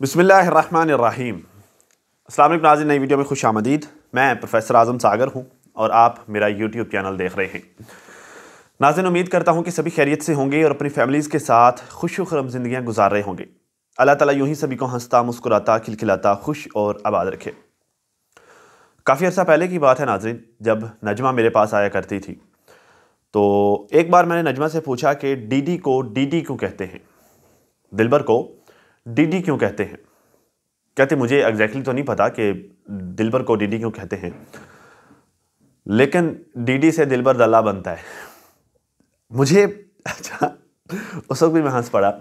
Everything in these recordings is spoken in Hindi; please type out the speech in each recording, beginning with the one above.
बिस्मिल्लाहिर्रहमानिर्रहीम। अस्सलाम वालेकुम नाज़रीन, नई वीडियो में खुश आमदीद। मैं प्रोफेसर आज़म सागर हूँ और आप मेरा यूट्यूब चैनल देख रहे हैं। नाज़रीन, उम्मीद करता हूँ कि सभी खैरियत से होंगे और अपनी फैमिलीज़ के साथ खुश खुरम ज़िंदगियाँ गुजार रहे होंगे। अल्लाह ताला यूँ ही सभी को हंसता, मुस्कुराता, खिलखिलाता, खुश और आबाद रखे। काफ़ी अर्सा पहले की बात है नाज़रीन, जब नजमा मेरे पास आया करती थी तो एक बार मैंने नजमा से पूछा कि डीडी को डीडी क्यों कहते हैं, दिलबर को डीडी क्यों कहते हैं। कहते मुझे एग्जैक्टली तो नहीं पता कि दिलबर को डीडी क्यों कहते हैं, लेकिन डीडी से दिलबर दल्ला बनता है। मुझे अच्छा, उस वक्त भी मैं हंस पड़ा।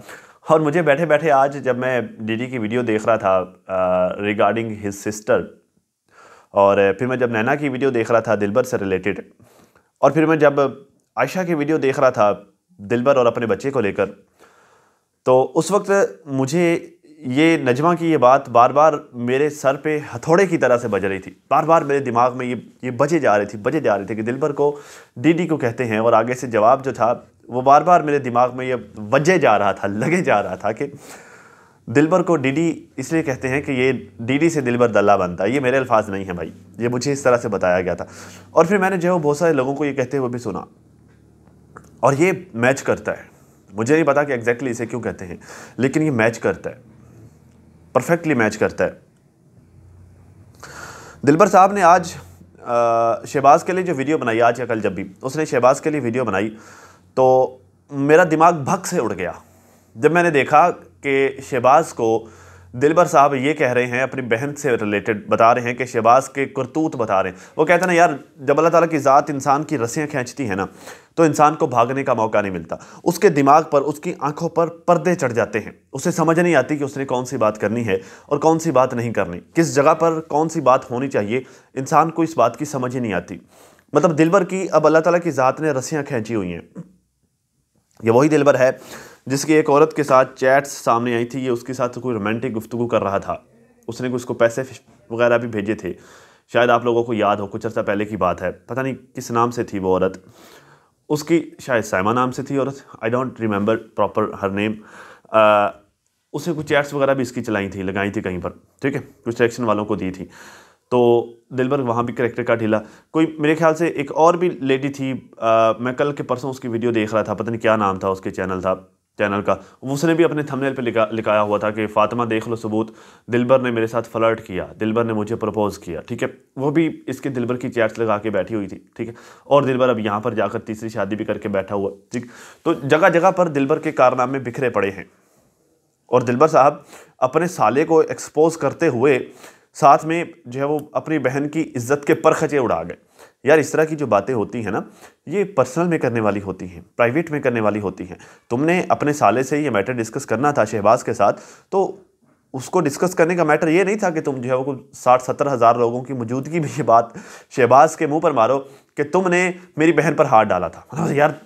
और मुझे बैठे बैठे आज जब मैं डीडी की वीडियो देख रहा था रिगार्डिंग हिज सिस्टर, और फिर मैं जब नैना की वीडियो देख रहा था दिलबर से रिलेटेड, और फिर मैं जब आयशा की वीडियो देख रहा था दिलबर और अपने बच्चे को लेकर, तो उस वक्त मुझे ये नजमा की ये बात बार बार मेरे सर पे हथौड़े की तरह से बज रही थी। बार बार मेरे दिमाग में ये बजे जा रही थी कि दिलबर को डीडी को कहते हैं, और आगे से जवाब जो था वो बार बार मेरे दिमाग में ये वजे जा रहा था, लगे जा रहा था कि दिलबर को डीडी इसलिए कहते हैं कि ये डीडी से दिलबर दल्ला बनता है। ये मेरे अल्फाज नहीं है भाई, ये मुझे इस तरह से बताया गया था। और फिर मैंने जो बहुत सारे लोगों को ये कहते हुए भी सुना, और ये मैच करता है। मुझे नहीं पता कि एग्जैक्टली इसे क्यों कहते हैं, लेकिन ये मैच करता है, परफेक्टली मैच करता है। दिलबर साहब ने आज शहबाज के लिए जो वीडियो बनाई, आज या कल जब भी उसने शहबाज के लिए वीडियो बनाई, तो मेरा दिमाग भग से उड़ गया जब मैंने देखा कि शहबाज को दिलबर साहब ये कह रहे हैं, अपनी बहन से रिलेटेड बता रहे हैं कि शहबाज के करतूत बता रहे हैं। वो कहते हैं ना यार, जब अल्लाह ताला की ज़ात इंसान की रस्सियाँ खींचती है ना, तो इंसान को भागने का मौका नहीं मिलता। उसके दिमाग पर, उसकी आंखों पर पर्दे चढ़ जाते हैं। उसे समझ नहीं आती कि उसने कौन सी बात करनी है और कौन सी बात नहीं करनी, किस जगह पर कौन सी बात होनी चाहिए। इंसान को इस बात की समझ ही नहीं आती। मतलब दिलबर की अब अल्लाह ताला की ज़ात ने रस्सियाँ खींची हुई हैं। ये वही दिलबर है जिसकी एक औरत के साथ चैट्स सामने आई थी। ये उसके साथ कोई रोमांटिक गुफ्तगू कर रहा था, उसने उसको पैसे वगैरह भी भेजे थे। शायद आप लोगों को याद हो, कुछ अर्सा पहले की बात है। पता नहीं किस नाम से थी वो औरत, उसकी शायद साइमा नाम से थी औरत, I don't remember proper her name. उसने कुछ चैट्स वगैरह भी इसकी चलाई थी, लगाई थी कहीं पर, ठीक है, कुछ सेक्शन वालों को दी थी। तो दिलबर वहाँ भी करैक्टर का ढीला। कोई मेरे ख्याल से एक और भी लेडी थी, मैं कल के परसों उसकी वीडियो देख रहा था, पता नहीं क्या नाम था उसके चैनल का। उसने भी अपने थंबनेल पे लिखाया हुआ था कि फातिमा देख लो सबूत, दिलबर ने मेरे साथ फ्लर्ट किया, दिलबर ने मुझे प्रपोज किया, ठीक है। वो भी इसके दिलबर की चैट्स लगा के बैठी हुई थी, ठीक है। और दिलबर अब यहाँ पर जाकर तीसरी शादी भी करके बैठा हुआ, ठीक। तो जगह जगह पर दिलबर के कारनामे बिखरे पड़े हैं, और दिलबर साहब अपने साले को एक्सपोज करते हुए साथ में जो है वो अपनी बहन की इज्जत के परखचे उड़ा गए। यार, इस तरह की जो बातें होती हैं ना, ये पर्सनल में करने वाली होती हैं, प्राइवेट में करने वाली होती हैं। तुमने अपने साले से ये मैटर डिस्कस करना था शहबाज के साथ, तो उसको डिस्कस करने का मैटर ये नहीं था कि तुम जो है वो 60-70 हज़ार लोगों की मौजूदगी में ये बात शहबाज के मुंह पर मारो कि तुमने मेरी बहन पर हाथ डाला था। मतलब यार,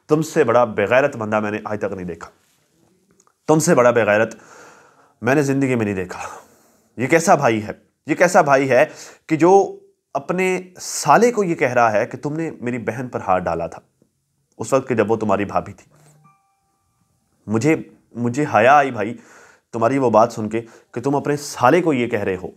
तुमसे बड़ा बेगैरत बंदा मैंने आज तक नहीं देखा, तुमसे बड़ा बेगैरत मैंने ज़िंदगी में नहीं देखा। ये कैसा भाई है, ये कैसा भाई है कि जो अपने साले को ये कह रहा है कि तुमने मेरी बहन पर हाथ डाला था उस वक्त के जब वो तुम्हारी भाभी थी। मुझे हया आई भाई तुम्हारी वो बात सुन के कि तुम अपने साले को ये कह रहे हो।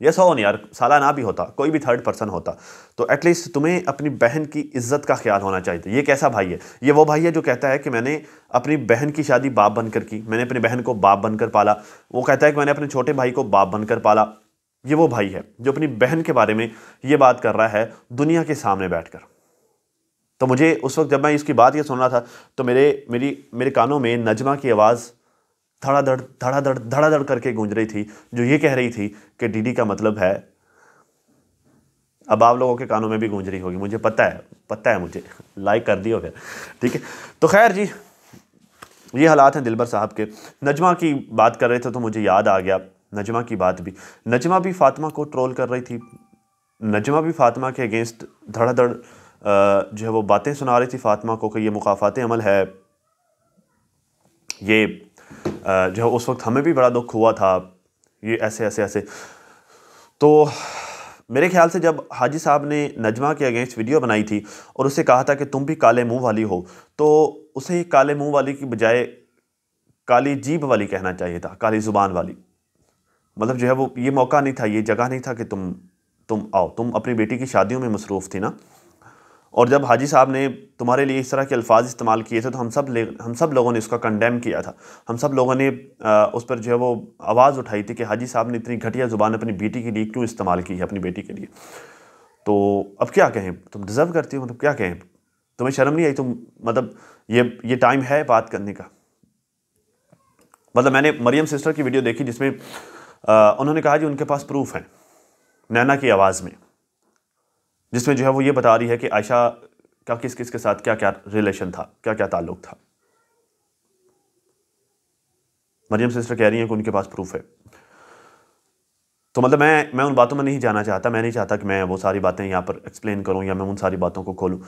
ये सो नहीं यार, साला ना भी होता, कोई भी थर्ड पर्सन होता, तो एटलीस्ट तुम्हें अपनी बहन की इज्जत का ख्याल होना चाहिए। ये कैसा भाई है? ये वो भाई है जो कहता है कि मैंने अपनी बहन की शादी बाप बनकर की, मैंने अपनी बहन को बाप बनकर पाला। वो कहता है कि मैंने अपने छोटे भाई को बाप बनकर पाला। ये वो भाई है जो अपनी बहन के बारे में ये बात कर रहा है दुनिया के सामने बैठकर। तो मुझे उस वक्त जब मैं इसकी बात ये सुन रहा था, तो मेरे कानों में नजमा की आवाज़ धड़ाधड़ करके गूंज रही थी, जो ये कह रही थी कि डीडी का मतलब है। अब आप लोगों के कानों में भी गूंज रही होगी, मुझे पता है मुझे, लाइक कर दियो फिर, ठीक है। तो खैर जी, ये हालात हैं दिलबर साहब के। नजमा की बात कर रहे थे तो मुझे याद आ गया नजमा की बात भी। नजमा भी फातिमा को ट्रोल कर रही थी, नजमा भी फातिमा के अगेंस्ट धड़ाधड़ जो है वो बातें सुना रही थी फातिमा को कि ये मुखाफात अमल है। ये जो है उस वक्त हमें भी बड़ा दुख हुआ था, ये ऐसे। तो मेरे ख्याल से जब हाजी साहब ने नजमा के अगेंस्ट वीडियो बनाई थी और उसे कहा था कि तुम भी काले मुंह वाली हो, तो उसे काले मुंह वाली की बजाय काली जीभ वाली कहना चाहिए था, काली ज़ुबान वाली। मतलब जो है वो ये मौका नहीं था, ये जगह नहीं था कि तुम आओ, तुम अपनी बेटी की शादियों में मसरूफ़ थी ना। और जब हाजी साहब ने तुम्हारे लिए इस तरह के अल्फाज इस्तेमाल किए थे तो हम सब लोगों ने उसका कंडेम किया था। हम सब लोगों ने उस पर जो है वो आवाज़ उठाई थी कि हाजी साहब ने इतनी घटिया ज़ुबान अपनी बेटी के लिए क्यों इस्तेमाल की है, अपनी बेटी के लिए। तो अब क्या कहें, तुम डिज़र्व करती हो, मतलब क्या कहें, तुम्हें शर्म नहीं आई? तुम मतलब ये टाइम है बात करने का। मतलब मैंने मरियम सिस्टर की वीडियो देखी जिसमें उन्होंने कहा कि उनके पास प्रूफ है नैना की आवाज़ में, जिसमें जो है वो ये बता रही है कि आयशा का किस किस के साथ क्या क्या रिलेशन था, क्या क्या ताल्लुक था। मरियम सिस्टर कह रही हैं कि उनके पास प्रूफ है। तो मतलब मैं उन बातों में नहीं जाना चाहता, मैं नहीं चाहता कि मैं वो सारी बातें यहाँ पर एक्सप्लेन करूँ या मैं उन सारी बातों को खोलूँ।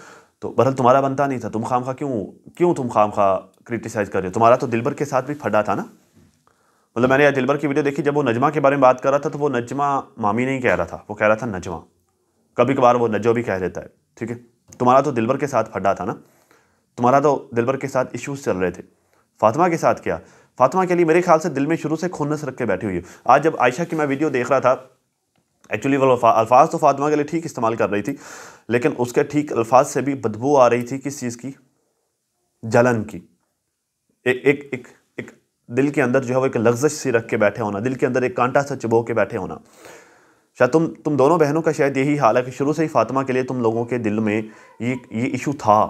तो बहरहाल तुम्हारा बनता नहीं था, तुम खामखा क्यों तुम खामखा क्रिटिसाइज़ कर रहे हो? तुम्हारा तो दिलबर के साथ भी फटा था ना। मतलब मैंने यार दिलबर की वीडियो देखी, जब वो नजमा के बारे में बात कर रहा था तो वो नजमा मामी नहीं कह रहा था, वो कह रहा था नजमा। कभी कभार वो नजो भी कह देता है, ठीक है। तुम्हारा तो दिलबर के साथ फटा था ना, तुम्हारा तो दिलबर के साथ इश्यूज चल रहे थे। फातिमा के साथ क्या? फातिमा के लिए मेरे ख्याल से दिल में शुरू से खुन्नस रख के बैठी हुई है। आज जब आयशा की मैं वीडियो देख रहा था, एक्चुअली वो अल्फाज तो फातिमा के लिए ठीक इस्तेमाल कर रही थी, लेकिन उसके ठीक अल्फाज से भी बदबू आ रही थी। किस चीज़ की? जलन की। एक एक एक एक दिल के अंदर जो है वो एक लग्जश सी रख के बैठे होना, दिल के अंदर एक कांटा सा चुभो के बैठे होना। शायद तुम दोनों बहनों का शायद यही हाल है कि शुरू से ही फातिमा के लिए तुम लोगों के दिल में ये इशू था।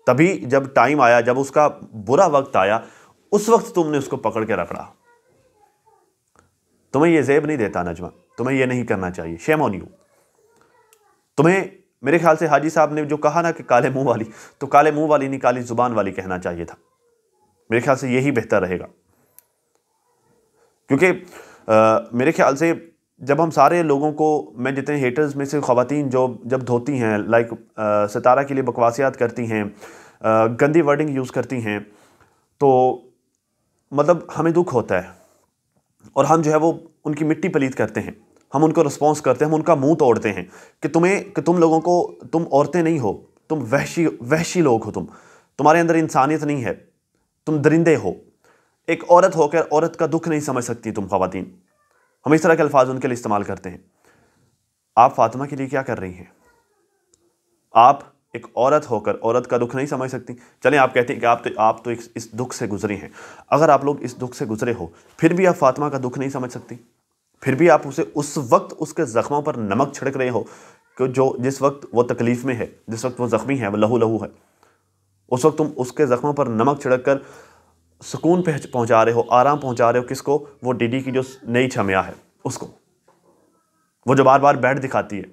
तभी जब टाइम आया, जब उसका बुरा वक्त आया, उस वक्त तुमने उसको पकड़ के रखा। तुम्हें ये ज़ेब नहीं देता नजमा, तुम्हें ये नहीं करना चाहिए। Shame on you. तुम्हें मेरे ख्याल से हाजी साहब ने जो कहा ना कि काले मुंह वाली, तो काले मुंह वाली नहीं, काली जुबान वाली कहना चाहिए था। मेरे ख्याल से यही बेहतर रहेगा, क्योंकि मेरे ख्याल से जब हम सारे लोगों को, मैं जितने हेटर्स में से ख़वातीन जो जब धोती हैं, लाइक सितारा के लिए बकवासियात करती हैं, गंदी वर्डिंग यूज़ करती हैं, तो मतलब हमें दुख होता है और हम जो है वो उनकी मिट्टी पलीत करते हैं, हम उनको रिस्पॉन्स करते हैं, हम उनका मुंह तोड़ते हैं कि तुम लोगों को, तुम औरतें नहीं हो, तुम वहशी लोग हो, तुम्हारे अंदर इंसानियत नहीं है, तुम दरिंदे हो। एक औरत होकर औरत का दुख नहीं समझ सकती तुम ख़वातीन। हम इस तरह के अल्फाज उनके लिए इस्तेमाल करते हैं। आप फातिमा के लिए क्या कर रही हैं? आप एक औरत होकर औरत का दुख नहीं समझ सकती। चलें, आप कहते हैं कि आप तो इस दुख से गुजरे हैं। अगर आप लोग इस दुख से गुजरे हो, फिर भी आप फातिमा का दुख नहीं समझ सकती? फिर भी आप उसे उस वक्त उसके ज़ख्मों पर नमक छिड़क रहे हो कि जिस वक्त वो तकलीफ़ में है, जिस वक्त वो ज़ख्मी है, वो लहू लहू है, उस वक्त तुम उसके ज़ख्मों पर नमक छिड़क कर सुकून पहुंचा रहे हो, आराम पहुंचा रहे हो। किसको? वो डीडी की जो नई छमिया है उसको, वो जो बार बार बेड दिखाती है,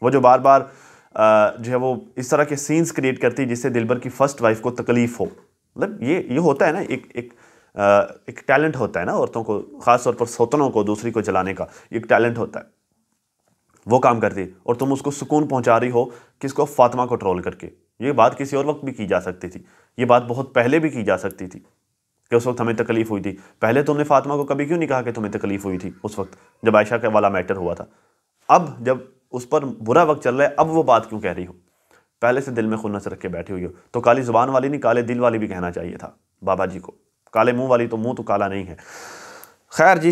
वो जो बार बार जो है वो इस तरह के सीन्स क्रिएट करती है जिससे दिलबर की फर्स्ट वाइफ को तकलीफ हो। मतलब ये होता है ना, एक टैलेंट होता है ना औरतों को, ख़ास तौर पर सौतनों को दूसरी को जलाने का एक टैलेंट होता है। वो काम करती है और तुम उसको सुकून पहुंचा रही हो। किसको? फातिमा को ट्रोल करके। ये बात किसी और वक्त भी की जा सकती थी, ये बात बहुत पहले भी की जा सकती थी कि उस वक्त हमें तकलीफ हुई थी। पहले तुमने फातिमा को कभी क्यों नहीं कहा कि तुम्हें तकलीफ हुई थी उस वक्त जब आयशा का वाला मैटर हुआ था? अब जब उस पर बुरा वक्त चल रहा है, अब वो बात क्यों कह रही हो? पहले से दिल में खुन्नस रख के बैठी हुई हो। तो काली जुबान वाली नहीं, काले दिल वाली भी कहना चाहिए था बाबा जी को। काले मुंह वाली तो मुंह तो काला नहीं है। खैर जी,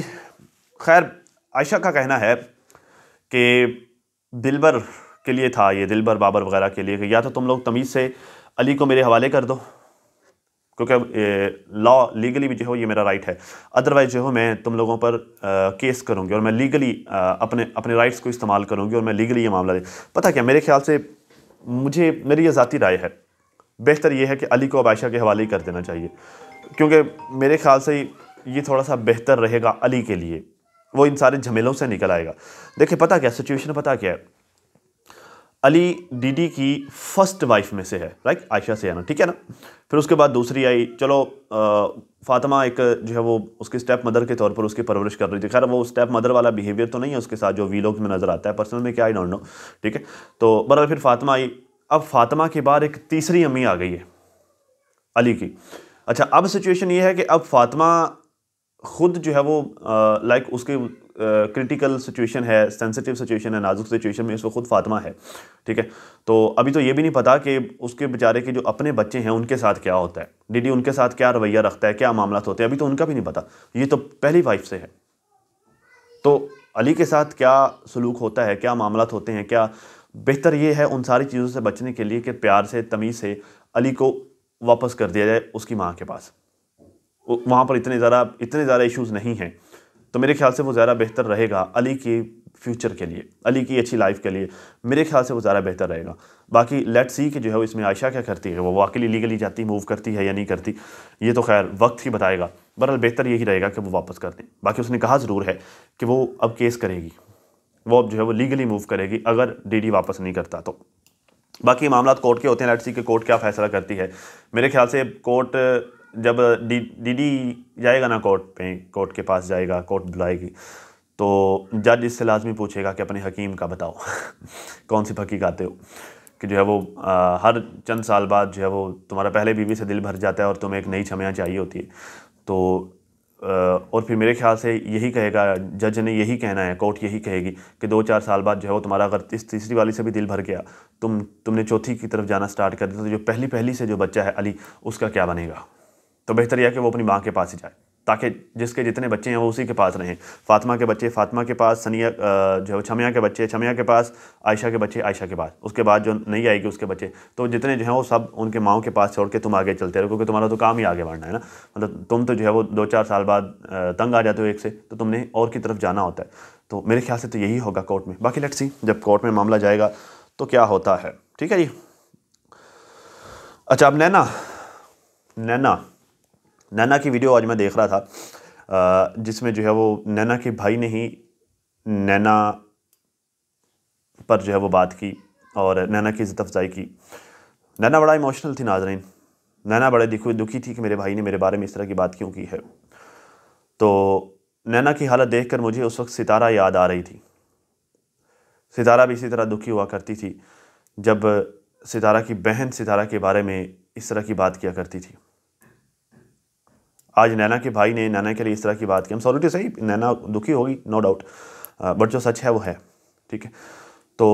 खैर आयशा का कहना है कि दिलबर के लिए था ये, दिलबर बाबर वगैरह के लिए, कि या तो तुम लोग तमीज़ से अली को मेरे हवाले कर दो, क्योंकि लॉ लीगली भी जो है ये मेरा राइट है, अदरवाइज जो है मैं तुम लोगों पर केस करूँगी और मैं लीगली अपने राइट्स को इस्तेमाल करूँगी और मैं लीगली ये मामला दे। पता क्या, मेरे ख्याल से मेरी ये ज़ाती राय है, बेहतर ये है कि अली को अब आयशा के हवाले ही कर देना चाहिए, क्योंकि मेरे ख्याल से ये थोड़ा सा बेहतर रहेगा अली के लिए। वो इन सारे झमेलों से निकल आएगा। देखिए पता क्या सिचुएशन, पता क्या है, अली डीडी की फर्स्ट वाइफ में से है, राइट, आयशा से है ना, ठीक है ना। फिर उसके बाद दूसरी आई, चलो फातिमा एक जो है वो उसकी स्टेप मदर के तौर पर उसकी परवरिश कर रही थी। खैर वो स्टेप मदर वाला बिहेवियर तो नहीं है उसके साथ जो वीलॉग्स में नज़र आता है, पर्सनल में क्या आई डोंट नो, ठीक है। तो बहरहाल फिर फातिमा आई। अब फातिमा के बाद एक तीसरी अम्मी आ गई है अली की। अच्छा, अब सिचुएशन ये है कि अब फातिमा खुद जो है वो लाइक उसके क्रिटिकल सिचुएशन है, सेंसिटिव सिचुएशन है, नाजुक सिचुएशन में इस वक्त खुद फातिमा है, ठीक है। तो अभी तो ये भी नहीं पता कि उसके बेचारे के जो अपने बच्चे हैं उनके साथ क्या होता है, डीडी उनके साथ क्या रवैया रखता है, क्या मामला होते हैं, अभी तो उनका भी नहीं पता। ये तो पहली वाइफ से है, तो अली के साथ क्या सलूक होता है, क्या मामला होते हैं, क्या बेहतर ये है उन सारी चीज़ों से बचने के लिए कि प्यार से, तमीज़ से अली को वापस कर दिया जाए उसकी माँ के पास। वहाँ पर इतने ज़्यादा इश्यूज़ नहीं हैं, तो मेरे ख्याल से वो ज़्यादा बेहतर रहेगा अली के फ्यूचर के लिए, अली की अच्छी लाइफ के लिए। मेरे ख्याल से वो ज़्यादा बेहतर रहेगा। बाकी लेट्स सी कि जो है वो इसमें आयशा क्या करती है, वो वाकई लीगली जाती, मूव करती है या नहीं करती, ये तो खैर वक्त ही बताएगा। बहरहाल बेहतर यही रहेगा कि वो वापस कर दें। बाकी उसने कहा ज़रूर है कि वो अब केस करेगी, वो अब जो है वो लीगली मूव करेगी अगर डीडी वापस नहीं करता तो। बाकी मामला कोर्ट के होते हैं, लेट्स सी कि कोर्ट क्या फ़ैसला करती है। मेरे ख्याल से कोर्ट जब डीडी जाएगा ना कोर्ट के पास जाएगा, कोर्ट बुलाएगी, तो जज इससे लाजमी पूछेगा कि अपने हकीम का बताओ कौन सी फकीक आते हो कि जो है वो हर चंद साल बाद जो है वो तुम्हारा पहले बीवी से दिल भर जाता है और तुम्हें एक नई छमियाँ चाहिए होती है। तो और फिर मेरे ख्याल से यही कहेगा, जज ने यही कहना है, कोर्ट यही कहेगी कि 2-4 साल बाद जो है वो तुम्हारा अगर तीसरी वाली से भी दिल भर गया, तुमने चौथी की तरफ जाना स्टार्ट कर दिया, तो जो पहली से जो बच्चा है अली, उसका क्या बनेगा। तो बेहतर यह कि वो अपनी माँ के पास ही जाए, ताकि जिसके जितने बच्चे हैं वो उसी के पास रहें। फातिमा के बच्चे फातिमा के पास, सनिया जो है छमिया के बच्चे छमिया के पास, आयशा के बच्चे आयशा के पास, उसके बाद जो नहीं आएगी उसके बच्चे, तो जितने जो हैं वो सब उनके माओं के पास छोड़ के तुम आगे चलते रहो, क्योंकि तुम्हारा तो काम ही आगे बढ़ना है ना। मतलब तुम तो जो है वो 2-4 साल बाद तंग आ जाते हो एक से, तो तुमने और की तरफ जाना होता है। तो मेरे ख्याल से तो यही होगा कोर्ट में। बाकी लेट्स सी जब कोर्ट में मामला जाएगा तो क्या होता है, ठीक है जी। अच्छा, अब नैना की वीडियो आज मैं देख रहा था, जिसमें जो है वो नैना के भाई ने ही नैना पर जो है वो बात की और नैना की इज़्ज़त अफजाई की। नैना बड़ा इमोशनल थी नाज़रीन, नैना बड़े दुखी थी कि मेरे भाई ने मेरे बारे में इस तरह की बात क्यों की है। तो नैना की हालत देखकर मुझे उस वक्त सितारा याद आ रही थी। सितारा भी इसी तरह दुखी हुआ करती थी जब सितारा की बहन सितारा के बारे में इस तरह की बात किया करती थी। आज नैना के भाई ने नैना के लिए इस तरह की बात की। हम सॉरी टू सही, नैना दुखी होगी नो डाउट, बट जो सच है वो है, ठीक है। तो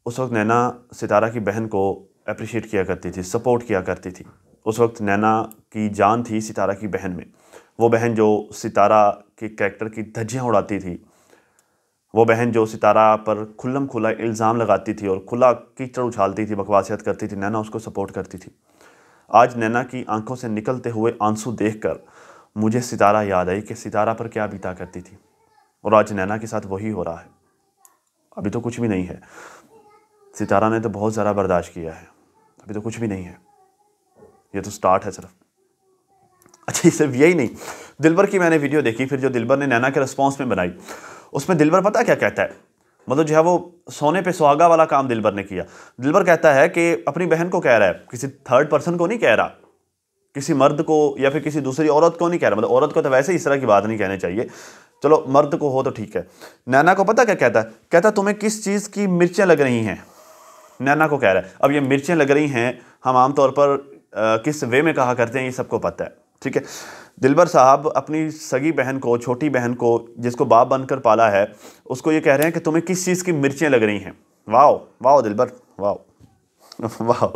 उस वक्त नैना सितारा की बहन को अप्रिशिएट किया करती थी, सपोर्ट किया करती थी। उस वक्त नैना की जान थी सितारा की बहन में, वो बहन जो सितारा के कैरेक्टर की धज्जियाँ उड़ाती थी, वो बहन जो सितारा पर खुल्लम खुला इल्ज़ाम लगाती थी और खुला कीचड़ उछालती थी, बकवासियत करती थी, नैना उसको सपोर्ट करती थी। आज नैना की आंखों से निकलते हुए आंसू देखकर मुझे सितारा याद आई कि सितारा पर क्या बीता करती थी, और आज नैना के साथ वही हो रहा है। अभी तो कुछ भी नहीं है, सितारा ने तो बहुत ज़्यादा बर्दाश्त किया है, अभी तो कुछ भी नहीं है, ये तो स्टार्ट है सिर्फ। अच्छा, ये सिर्फ यही नहीं, दिलबर की मैंने वीडियो देखी, फिर जो दिलबर ने नैना के रिस्पॉन्स में बनाई, उसमें दिलबर पता क्या कहता है, मतलब जो है वो सोने पे सुहागा वाला काम दिलबर ने किया। दिलबर कहता है कि अपनी बहन को कह रहा है, किसी थर्ड पर्सन को नहीं कह रहा, किसी मर्द को या फिर किसी दूसरी औरत को नहीं कह रहा। मतलब औरत को तो वैसे इस तरह की बात नहीं कहनी चाहिए, चलो मर्द को हो तो ठीक है। नैना को पता क्या कहता है, कहता तुम्हें किस चीज़ की मिर्चें लग रही हैं, नैना को कह रहा है। अब ये मिर्चें लग रही हैं हम आमतौर पर किस वे में कहा करते हैं ये सबको पता है, ठीक है। दिलबर साहब अपनी सगी बहन को, छोटी बहन को, जिसको बाप बनकर पाला है, उसको ये कह रहे हैं कि तुम्हें किस चीज़ की मिर्चें लग रही हैं। वाह वाह दिलबर, वाह वाह,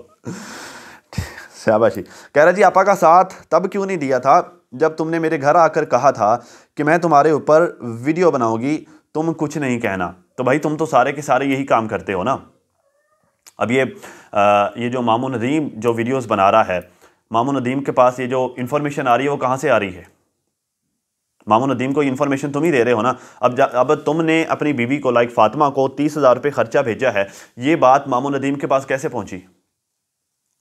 शाबाशी। कह रहा जी आपा का साथ तब क्यों नहीं दिया था जब तुमने मेरे घर आकर कहा था कि मैं तुम्हारे ऊपर वीडियो बनाऊंगी, तुम कुछ नहीं कहना। तो भाई तुम तो सारे के सारे यही काम करते हो ना। अब ये जो मामू नदीम जो वीडियोस बना रहा है, मामू नदीम के पास ये जो इन्फॉर्मेशन आ रही है वो कहाँ से आ रही है? मामू नदीम को इन्फॉर्मेशन तुम ही दे रहे हो ना। अब तुमने अपनी बीवी को, लाइक फातिमा को 30,000 रुपये खर्चा भेजा है, ये बात मामू नदीम के पास कैसे पहुंची?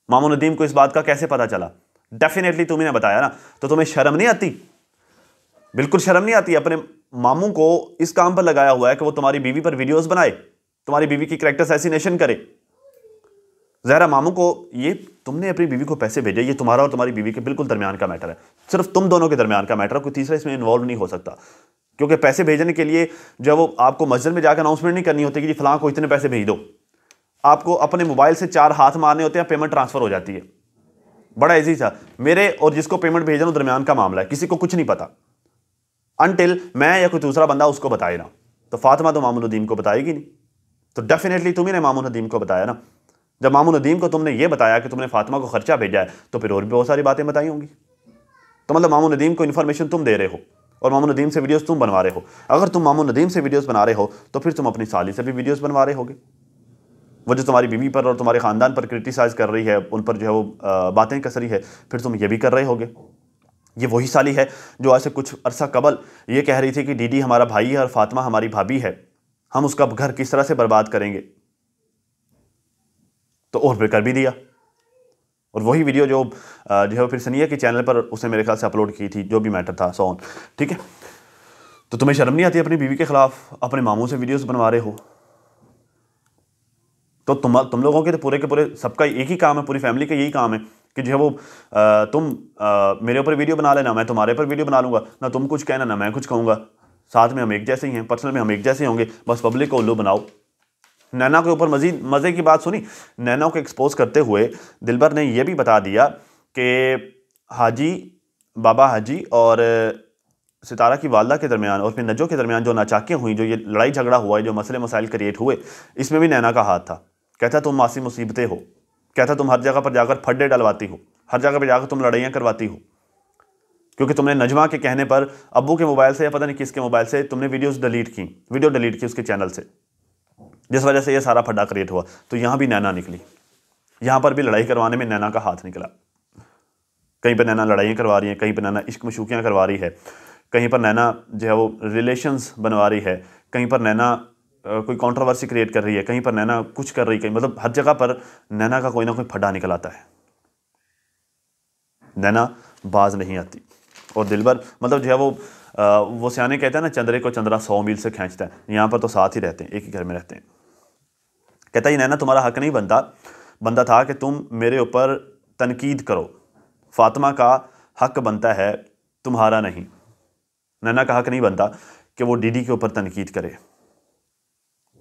मामू नदीम को इस बात का कैसे पता चला? डेफिनेटली तुम्ही ने बताया ना। तो तुम्हें शर्म नहीं आती? बिल्कुल शर्म नहीं आती? अपने मामू को इस काम पर लगाया हुआ है कि वो तुम्हारी बीवी पर वीडियोस बनाए, तुम्हारी बीवी की कैरेक्टर असैसिनेशन करे। जहरा मामू को, ये तुमने अपनी बीवी को पैसे भेजे, ये तुम्हारा और तुम्हारी बीवी के बिल्कुल दरमियान का मैटर है, सिर्फ तुम दोनों के दरमियान का मैटर है, कोई तीसरा इसमें इन्वॉल्व नहीं हो सकता। क्योंकि पैसे भेजने के लिए जो है वो आपको मस्जिद में जाकर अनाउंसमेंट नहीं करनी होती कि जी फलां को इतने पैसे भेज दो। आपको अपने मोबाइल से 4 हाथ मारने होते हैं, पेमेंट ट्रांसफर हो जाती है। बड़ा ईजी था। मेरे और जिसको पेमेंट भेजना दरमियान का मामला है, किसी को कुछ नहीं पता। अनटिल मैं या कोई दूसरा बंदा उसको बताए ना। तो फातिमा तो मामून नदीम को बताएगी नहीं, तो डेफिनेटली तुम्ही ने मामून नदीम को बताया ना। जब मामून नदीम को तुमने ये बताया कि तुमने फातिमा को खर्चा भेजा है, तो फिर और भी बहुत सारी बातें बताई होंगी। तो मतलब मामून नदीम को इन्फॉर्मेशन तुम दे रहे हो और मामून नदीम से वीडियोस तुम बनवा रहे हो। अगर तुम मामून नदीम से वीडियोस बना रहे हो तो फिर तुम अपनी साली से भी वीडियोस बनवा रहे होगे। वो जो तुम्हारी बीवी पर और तुम्हारे ख़ानदान पर क्रिटिसाइज़ कर रही है, उन पर जो है वो बातें कस रही है, फिर तुम ये भी कर रहे होगे। ये वही साली है जो आज से कुछ अरसा कबल ये कह रही थी कि डीडी हमारा भाई है और फातिमा हमारी भाभी है, हम उसका घर किस तरह से बर्बाद करेंगे। तो और फिर कर भी दिया। और वही वीडियो जो है फिर सनिया के चैनल पर उसने मेरे ख्याल से अपलोड की थी, जो भी मैटर था सो ऑन। ठीक है, तो तुम्हें शर्म नहीं आती अपनी बीवी के खिलाफ अपने मामू से वीडियोस बनवा रहे हो? तो तुम लोगों के तो पूरे के पूरे सबका एक ही काम है, पूरी फैमिली का यही काम है कि जो है वो तुम मेरे ऊपर वीडियो बना लेना, मैं तुम्हारे ऊपर वीडियो बना लूँगा, ना तुम कुछ कहना ना मैं कुछ कहूँगा, साथ में हम एक जैसे ही हैं, पर्सनल में हम एक जैसे होंगे, बस पब्लिक को उल्लू बनाओ। नैना के ऊपर मजीद मज़े की बात सुनी, नैना को एक्सपोज करते हुए दिलबर ने यह भी बता दिया कि हाजी बाबा हाजी और सितारा की वालदा के दरमियान और फिर नजो के दरमियान जो नाचाकियाँ हुई, जो ये लड़ाई झगड़ा हुआ है, जो मसले मसाइल क्रिएट हुए, इसमें भी नैना का हाथ था। कहता तुम मासी मुसीबतें हो, कहता तुम हर जगह पर जाकर फड्डे डलवाती हो, हर जगह पर जाकर तुम लड़ाइयाँ करवाती हो, क्योंकि तुमने नजमा के कहने पर अब्बू के मोबाइल से या पता नहीं किसके मोबाइल से तुमने वीडियो डिलीट की उसके चैनल से, जिस वजह से ये सारा फड्डा क्रिएट हुआ। तो यहाँ भी नैना निकली, यहाँ पर भी लड़ाई करवाने में नैना का हाथ निकला। कहीं पर नैना लड़ाइयाँ करवा रही है, कहीं पर नैना इश्क मशूकियाँ करवा रही है, कहीं पर नैना जो है वो रिलेशंस बनवा रही है, कहीं पर नैना कोई कंट्रोवर्सी क्रिएट कर रही है, कहीं पर नैना कुछ कर रही है, कहीं मतलब हर जगह पर नैना का कोई ना कोई फड्डा निकल आता है। नैना बाज नहीं आती। और दिलबर मतलब जो है वो सियाने कहते हैं ना, चंद्रे को चंद्रा 100 मील से खींचता है, यहाँ पर तो साथ ही रहते हैं, एक ही घर में रहते हैं। कहता है नैना तुम्हारा हक नहीं बनता था कि तुम मेरे ऊपर तनकीद करो, फातिमा का हक बनता है तुम्हारा नहीं। नैना का हक नहीं बनता कि वो डीडी के ऊपर तनकीद करे,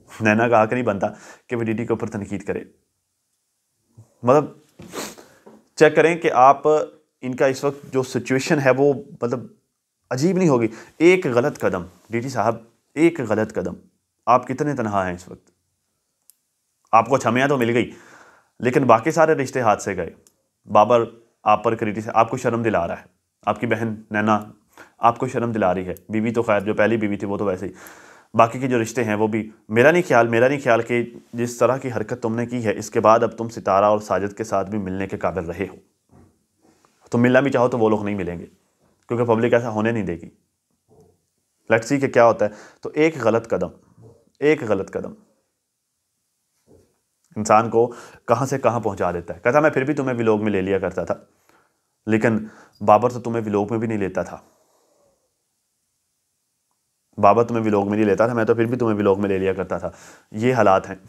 नैना का हक नहीं बनता कि वो डीडी के ऊपर तनकीद करे। मतलब चेक करें कि आप इनका इस वक्त जो सिचुएशन है वो मतलब अजीब नहीं होगी। एक गलत कदम डीडी साहब, एक गलत कदम, आप कितने तनहा हैं इस वक्त। आपको छमियाँ तो मिल गई, लेकिन बाकी सारे रिश्ते हाथ से गए। बाबर आप पर क्रिटिस, आपको शर्म दिला रहा है, आपकी बहन नैना आपको शर्म दिला रही है। बीवी तो खैर जो पहली बीवी थी वो तो वैसे ही, बाकी के जो रिश्ते हैं वो भी मेरा नहीं ख्याल कि जिस तरह की हरकत तुमने की है इसके बाद अब तुम सितारा और साजिद के साथ भी मिलने के काबिल रहे हो। तुम मिलना भी चाहो तो वो लोग नहीं मिलेंगे, क्योंकि पब्लिक ऐसा होने नहीं देगी। लेट्स सी कि क्या होता है। तो एक गलत कदम इंसान को कहाँ से कहाँ पहुँचा देता है। कहता मैं फिर भी तुम्हें व्लॉग में ले लिया करता था, लेकिन बाबर तो तुम्हें व्लॉग में भी नहीं लेता था। बाबर तुम्हें व्लॉग में नहीं लेता था, मैं तो फिर भी तुम्हें व्लॉग में ले लिया करता था। ये हालात हैं।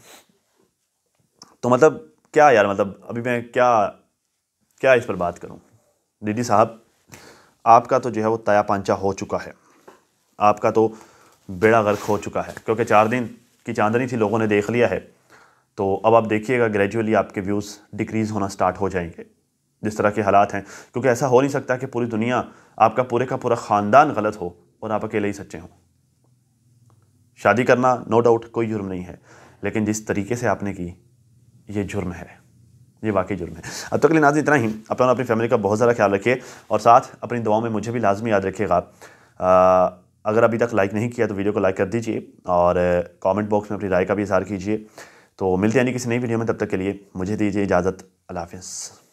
तो मतलब क्या यार, मतलब अभी मैं क्या इस पर बात करूं। डीडी साहब आपका तो जो है वो तया पांचा हो चुका है, आपका तो बेड़ा गर्क हो चुका है, क्योंकि 4 दिन की चांदनी थी, लोगों ने देख लिया है। तो अब आप देखिएगा ग्रेजुअली आपके व्यूज़ डिक्रीज़ होना स्टार्ट हो जाएंगे, जिस तरह के हालात हैं। क्योंकि ऐसा हो नहीं सकता कि पूरी दुनिया, आपका पूरे का पूरा ख़ानदान गलत हो और आप अकेले ही सच्चे हों। शादी करना नो डाउट कोई जुर्म नहीं है, लेकिन जिस तरीके से आपने की ये जुर्म है, ये वाकई जुर्म है। अब तक के लिए नाज़रीन इतना ही। अपना अपनी फैमिली का बहुत ज़्यादा ख्याल रखिए और साथ अपनी दुआओं में मुझे भी लाजमी याद रखिएगा। अगर अभी तक लाइक नहीं किया तो वीडियो को लाइक कर दीजिए और कमेंट बॉक्स में अपनी राय का भी इज़हार कीजिए। तो मिलते हैं किसी नई वीडियो में, तब तक के लिए मुझे दीजिए इजाज़त। अल्लाह हाफ़िज़।